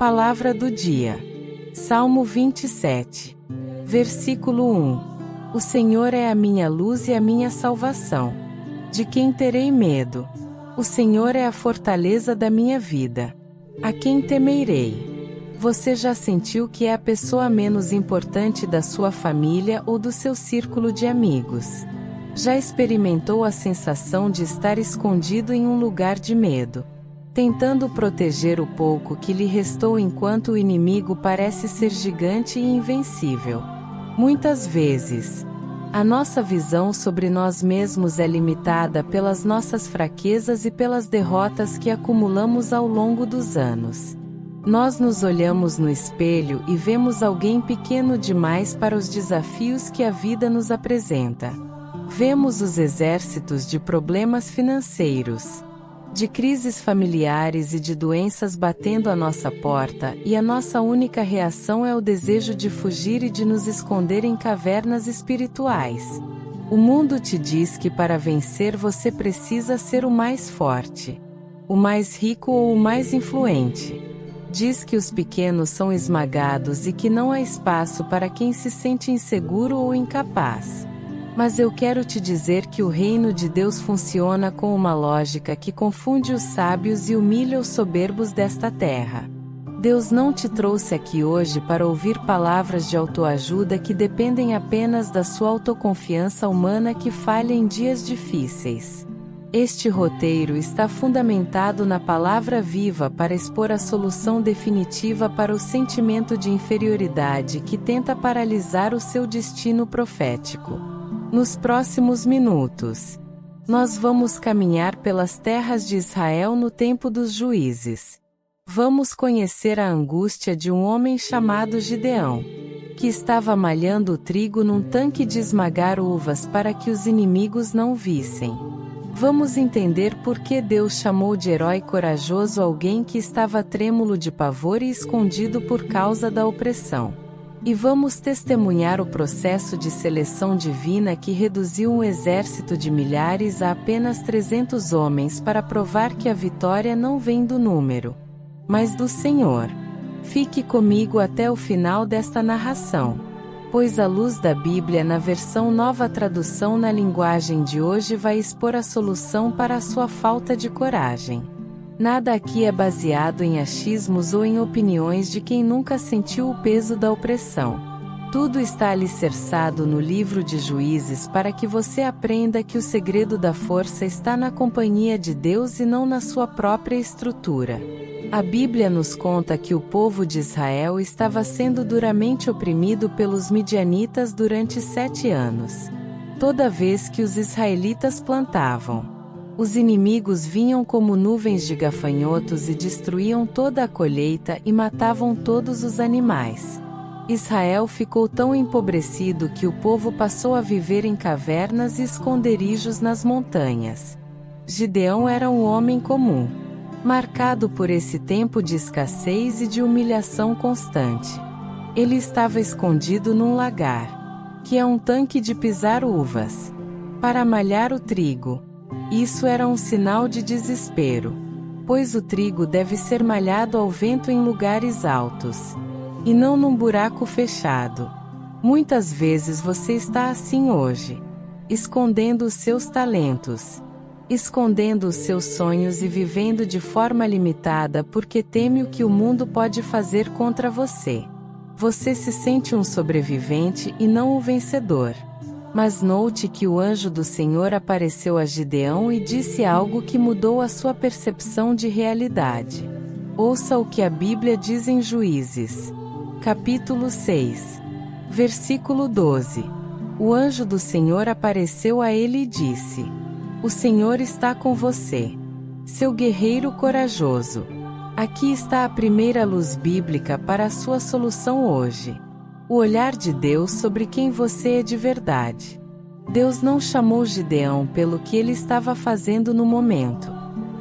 Palavra do dia. Salmo 27. Versículo 1. O Senhor é a minha luz e a minha salvação. De quem terei medo? O Senhor é a fortaleza da minha vida. A quem temerei? Você já sentiu que é a pessoa menos importante da sua família ou do seu círculo de amigos? Já experimentou a sensação de estar escondido em um lugar de medo, tentando proteger o pouco que lhe restou enquanto o inimigo parece ser gigante e invencível? Muitas vezes, a nossa visão sobre nós mesmos é limitada pelas nossas fraquezas e pelas derrotas que acumulamos ao longo dos anos. Nós nos olhamos no espelho e vemos alguém pequeno demais para os desafios que a vida nos apresenta. Vemos os exércitos de problemas financeiros, de crises familiares e de doenças batendo à nossa porta, e a nossa única reação é o desejo de fugir e de nos esconder em cavernas espirituais. O mundo te diz que para vencer você precisa ser o mais forte, o mais rico ou o mais influente. Diz que os pequenos são esmagados e que não há espaço para quem se sente inseguro ou incapaz. Mas eu quero te dizer que o reino de Deus funciona com uma lógica que confunde os sábios e humilha os soberbos desta terra. Deus não te trouxe aqui hoje para ouvir palavras de autoajuda que dependem apenas da sua autoconfiança humana que falha em dias difíceis. Este roteiro está fundamentado na palavra viva para expor a solução definitiva para o sentimento de inferioridade que tenta paralisar o seu destino profético. Nos próximos minutos, nós vamos caminhar pelas terras de Israel no tempo dos juízes. Vamos conhecer a angústia de um homem chamado Gideão, que estava malhando o trigo num tanque de esmagar uvas para que os inimigos não vissem. Vamos entender por que Deus chamou de herói corajoso alguém que estava trêmulo de pavor e escondido por causa da opressão. E vamos testemunhar o processo de seleção divina que reduziu um exército de milhares a apenas 300 homens para provar que a vitória não vem do número, mas do Senhor. Fique comigo até o final desta narração, pois a luz da Bíblia na versão Nova Tradução na linguagem de hoje vai expor a solução para a sua falta de coragem. Nada aqui é baseado em achismos ou em opiniões de quem nunca sentiu o peso da opressão. Tudo está alicerçado no livro de Juízes para que você aprenda que o segredo da força está na companhia de Deus e não na sua própria estrutura. A Bíblia nos conta que o povo de Israel estava sendo duramente oprimido pelos midianitas durante 7 anos. Toda vez que os israelitas plantavam, os inimigos vinham como nuvens de gafanhotos e destruíam toda a colheita e matavam todos os animais. Israel ficou tão empobrecido que o povo passou a viver em cavernas e esconderijos nas montanhas. Gideão era um homem comum, marcado por esse tempo de escassez e de humilhação constante. Ele estava escondido num lagar, que é um tanque de pisar uvas, para malhar o trigo. Isso era um sinal de desespero, pois o trigo deve ser malhado ao vento em lugares altos, e não num buraco fechado. Muitas vezes você está assim hoje, escondendo os seus talentos, escondendo os seus sonhos e vivendo de forma limitada porque teme o que o mundo pode fazer contra você. Você se sente um sobrevivente e não o vencedor. Mas note que o anjo do Senhor apareceu a Gideão e disse algo que mudou a sua percepção de realidade. Ouça o que a Bíblia diz em Juízes, capítulo 6, versículo 12. O anjo do Senhor apareceu a ele e disse: O Senhor está com você, seu guerreiro corajoso. Aqui está a primeira luz bíblica para a sua solução hoje. O olhar de Deus sobre quem você é de verdade. Deus não chamou Gideão pelo que ele estava fazendo no momento,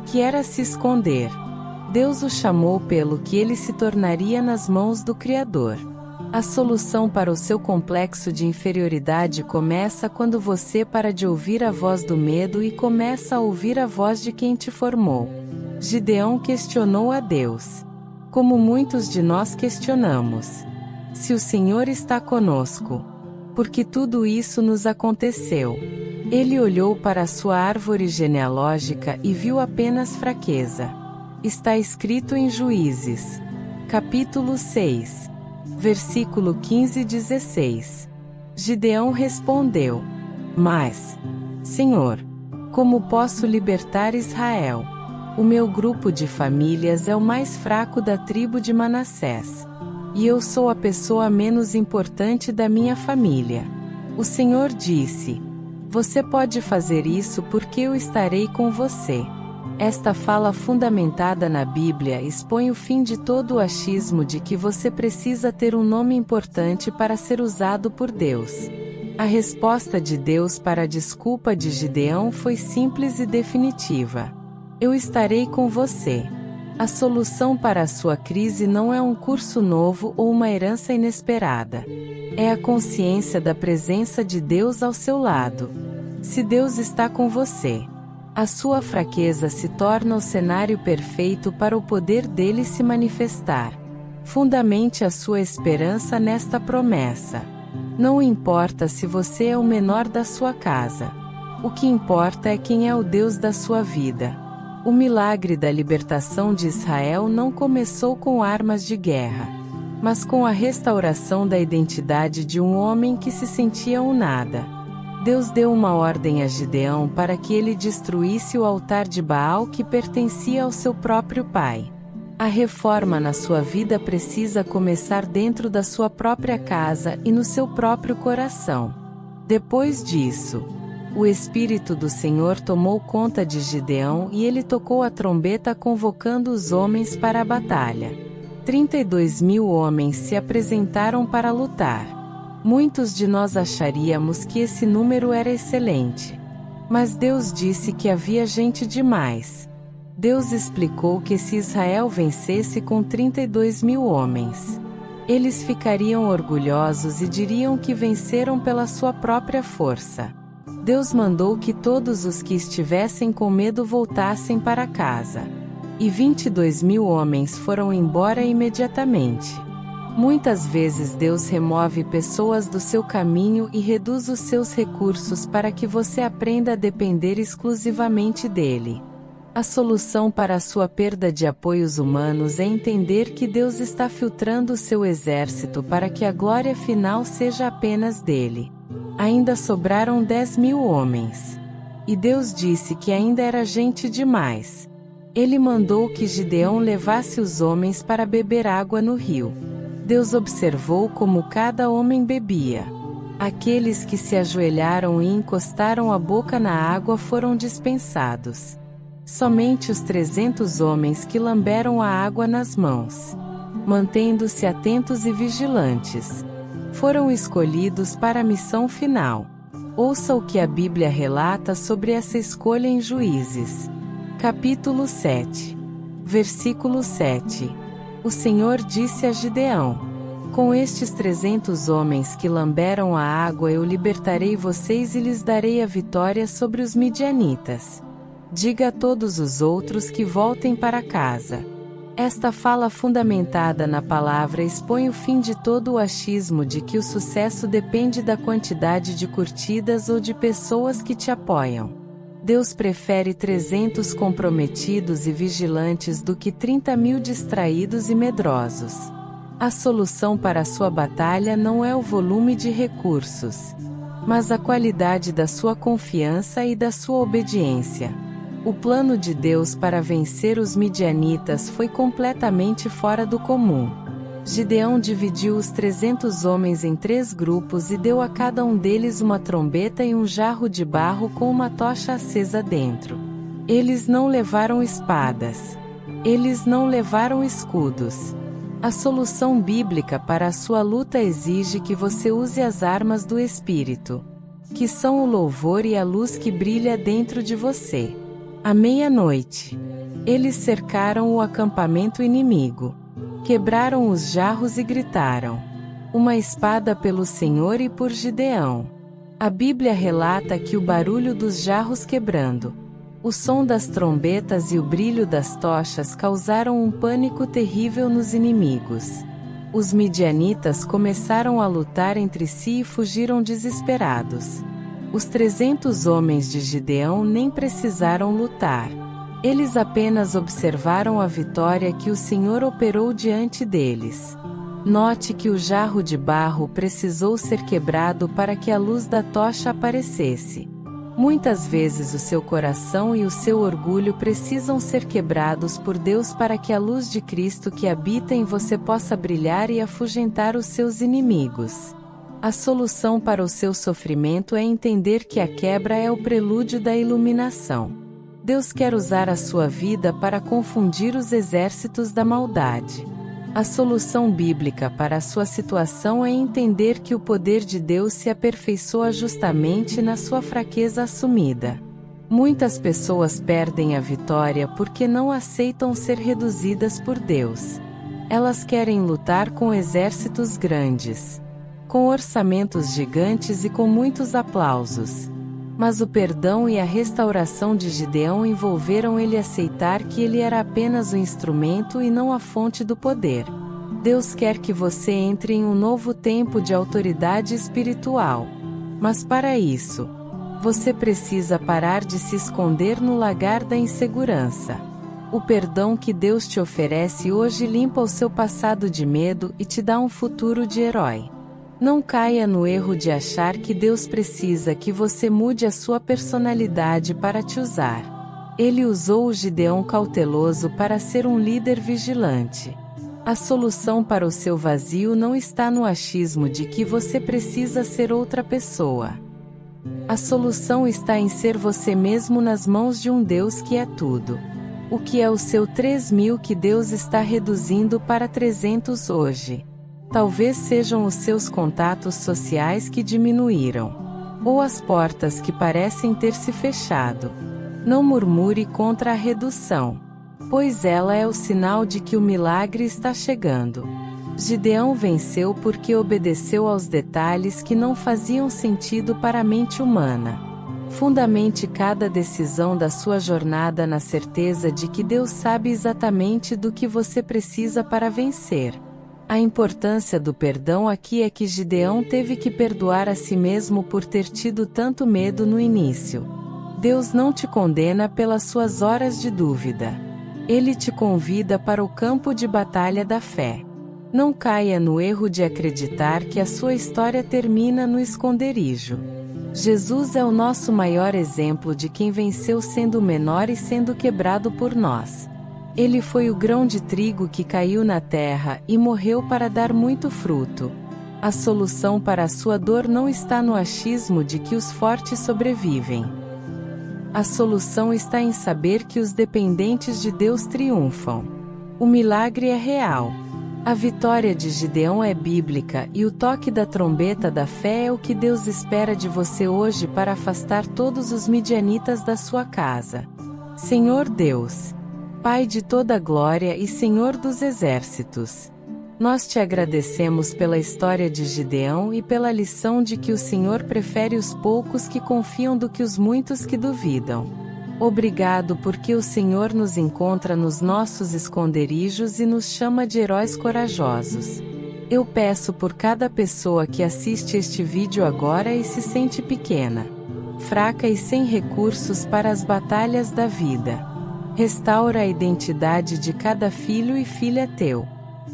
que era se esconder. Deus o chamou pelo que ele se tornaria nas mãos do Criador. A solução para o seu complexo de inferioridade começa quando você para de ouvir a voz do medo e começa a ouvir a voz de quem te formou. Gideão questionou a Deus: Como muitos de nós questionamos: se o Senhor está conosco, por que tudo isso nos aconteceu? Ele olhou para a sua árvore genealógica e viu apenas fraqueza. Está escrito em Juízes, capítulo 6, versículo 15 e 16. Gideão respondeu: Mas, Senhor, como posso libertar Israel? O meu grupo de famílias é o mais fraco da tribo de Manassés. E eu sou a pessoa menos importante da minha família. O Senhor disse: Você pode fazer isso porque eu estarei com você. Esta fala fundamentada na Bíblia expõe o fim de todo o achismo de que você precisa ter um nome importante para ser usado por Deus. A resposta de Deus para a desculpa de Gideão foi simples e definitiva: Eu estarei com você. A solução para a sua crise não é um curso novo ou uma herança inesperada. É a consciência da presença de Deus ao seu lado. Se Deus está com você, a sua fraqueza se torna o cenário perfeito para o poder dele se manifestar. Fundamente a sua esperança nesta promessa. Não importa se você é o menor da sua casa. O que importa é quem é o Deus da sua vida. O milagre da libertação de Israel não começou com armas de guerra, mas com a restauração da identidade de um homem que se sentia um nada. Deus deu uma ordem a Gideão para que ele destruísse o altar de Baal que pertencia ao seu próprio pai. A reforma na sua vida precisa começar dentro da sua própria casa e no seu próprio coração. Depois disso, o Espírito do Senhor tomou conta de Gideão e ele tocou a trombeta convocando os homens para a batalha. 32.000 homens se apresentaram para lutar. Muitos de nós acharíamos que esse número era excelente. Mas Deus disse que havia gente demais. Deus explicou que se Israel vencesse com 32.000 homens, eles ficariam orgulhosos e diriam que venceram pela sua própria força. Deus mandou que todos os que estivessem com medo voltassem para casa. E 22.000 homens foram embora imediatamente. Muitas vezes Deus remove pessoas do seu caminho e reduz os seus recursos para que você aprenda a depender exclusivamente dele. A solução para a sua perda de apoios humanos é entender que Deus está filtrando o seu exército para que a glória final seja apenas dele. Ainda sobraram 10.000 homens. E Deus disse que ainda era gente demais. Ele mandou que Gideão levasse os homens para beber água no rio. Deus observou como cada homem bebia. Aqueles que se ajoelharam e encostaram a boca na água foram dispensados. Somente os 300 homens que lamberam a água nas mãos, mantendo-se atentos e vigilantes, foram escolhidos para a missão final. Ouça o que a Bíblia relata sobre essa escolha em Juízes. Capítulo 7. Versículo 7. O Senhor disse a Gideão: Com estes 300 homens que lamberam a água eu libertarei vocês e lhes darei a vitória sobre os midianitas. Diga a todos os outros que voltem para casa. Esta fala fundamentada na palavra expõe o fim de todo o achismo de que o sucesso depende da quantidade de curtidas ou de pessoas que te apoiam. Deus prefere 300 comprometidos e vigilantes do que 30.000 distraídos e medrosos. A solução para a sua batalha não é o volume de recursos, mas a qualidade da sua confiança e da sua obediência. O plano de Deus para vencer os midianitas foi completamente fora do comum. Gideão dividiu os 300 homens em 3 grupos e deu a cada um deles uma trombeta e um jarro de barro com uma tocha acesa dentro. Eles não levaram espadas. Eles não levaram escudos. A solução bíblica para a sua luta exige que você use as armas do Espírito, que são o louvor e a luz que brilha dentro de você. À meia-noite, eles cercaram o acampamento inimigo, quebraram os jarros e gritaram: Uma espada pelo Senhor e por Gideão. A Bíblia relata que o barulho dos jarros quebrando O som das trombetas e o brilho das tochas causaram um pânico terrível nos inimigos. Os midianitas começaram a lutar entre si e fugiram desesperados. Os 300 homens de Gideão nem precisaram lutar. Eles apenas observaram a vitória que o Senhor operou diante deles. Note que o jarro de barro precisou ser quebrado para que a luz da tocha aparecesse. Muitas vezes o seu coração e o seu orgulho precisam ser quebrados por Deus para que a luz de Cristo que habita em você possa brilhar e afugentar os seus inimigos. A solução para o seu sofrimento é entender que a quebra é o prelúdio da iluminação. Deus quer usar a sua vida para confundir os exércitos da maldade. A solução bíblica para a sua situação é entender que o poder de Deus se aperfeiçoa justamente na sua fraqueza assumida. Muitas pessoas perdem a vitória porque não aceitam ser reduzidas por Deus. Elas querem lutar com exércitos grandes, com orçamentos gigantes e com muitos aplausos. Mas o perdão e a restauração de Gideão envolveram ele aceitar que ele era apenas o instrumento e não a fonte do poder. Deus quer que você entre em um novo tempo de autoridade espiritual. Mas para isso, você precisa parar de se esconder no lagar da insegurança. O perdão que Deus te oferece hoje limpa o seu passado de medo e te dá um futuro de herói. Não caia no erro de achar que Deus precisa que você mude a sua personalidade para te usar. Ele usou o Gideão cauteloso para ser um líder vigilante. A solução para o seu vazio não está no achismo de que você precisa ser outra pessoa. A solução está em ser você mesmo nas mãos de um Deus que é tudo. O que é o seu 3.000 que Deus está reduzindo para 300 hoje? Talvez sejam os seus contatos sociais que diminuíram, ou as portas que parecem ter se fechado. Não murmure contra a redução, pois ela é o sinal de que o milagre está chegando. Gideão venceu porque obedeceu aos detalhes que não faziam sentido para a mente humana. Fundamente cada decisão da sua jornada na certeza de que Deus sabe exatamente do que você precisa para vencer. A importância do perdão aqui é que Gideão teve que perdoar a si mesmo por ter tido tanto medo no início. Deus não te condena pelas suas horas de dúvida. Ele te convida para o campo de batalha da fé. Não caia no erro de acreditar que a sua história termina no esconderijo. Jesus é o nosso maior exemplo de quem venceu sendo menor e sendo quebrado por nós. Ele foi o grão de trigo que caiu na terra e morreu para dar muito fruto. A solução para a sua dor não está no achismo de que os fortes sobrevivem. A solução está em saber que os dependentes de Deus triunfam. O milagre é real. A vitória de Gideão é bíblica e o toque da trombeta da fé é o que Deus espera de você hoje para afastar todos os midianitas da sua casa. Senhor Deus, Pai de toda glória e Senhor dos exércitos, nós te agradecemos pela história de Gideão e pela lição de que o Senhor prefere os poucos que confiam do que os muitos que duvidam. Obrigado porque o Senhor nos encontra nos nossos esconderijos e nos chama de heróis corajosos. Eu peço por cada pessoa que assiste este vídeo agora e se sente pequena, fraca e sem recursos para as batalhas da vida. Restaura a identidade de cada filho e filha teu,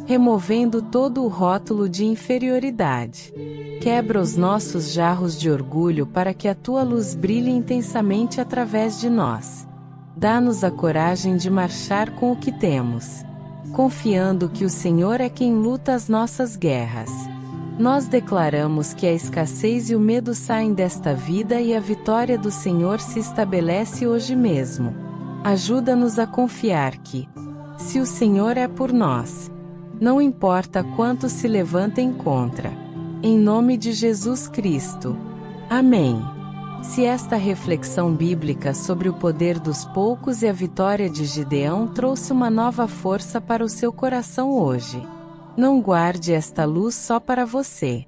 removendo todo o rótulo de inferioridade. Quebra os nossos jarros de orgulho para que a tua luz brilhe intensamente através de nós. Dá-nos a coragem de marchar com o que temos, confiando que o Senhor é quem luta as nossas guerras. Nós declaramos que a escassez e o medo saem desta vida e a vitória do Senhor se estabelece hoje mesmo. Ajuda-nos a confiar que, se o Senhor é por nós, não importa quanto se levantem contra. Em nome de Jesus Cristo. Amém. Se esta reflexão bíblica sobre o poder dos poucos e a vitória de Gideão trouxe uma nova força para o seu coração hoje, não guarde esta luz só para você.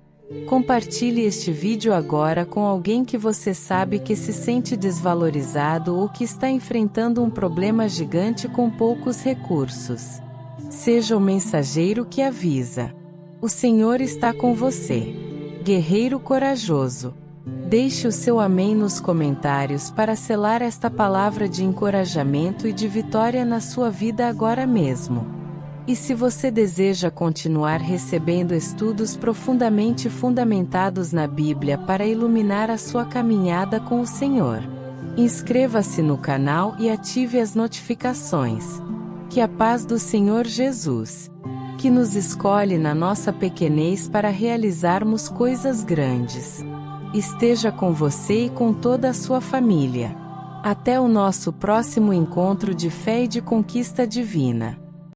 Compartilhe este vídeo agora com alguém que você sabe que se sente desvalorizado ou que está enfrentando um problema gigante com poucos recursos. Seja o mensageiro que avisa. O Senhor está com você. Guerreiro corajoso. Deixe o seu amém nos comentários para selar esta palavra de encorajamento e de vitória na sua vida agora mesmo. E se você deseja continuar recebendo estudos profundamente fundamentados na Bíblia para iluminar a sua caminhada com o Senhor, inscreva-se no canal e ative as notificações. Que a paz do Senhor Jesus, que nos escolhe na nossa pequenez para realizarmos coisas grandes, esteja com você e com toda a sua família. Até o nosso próximo encontro de fé e de conquista divina.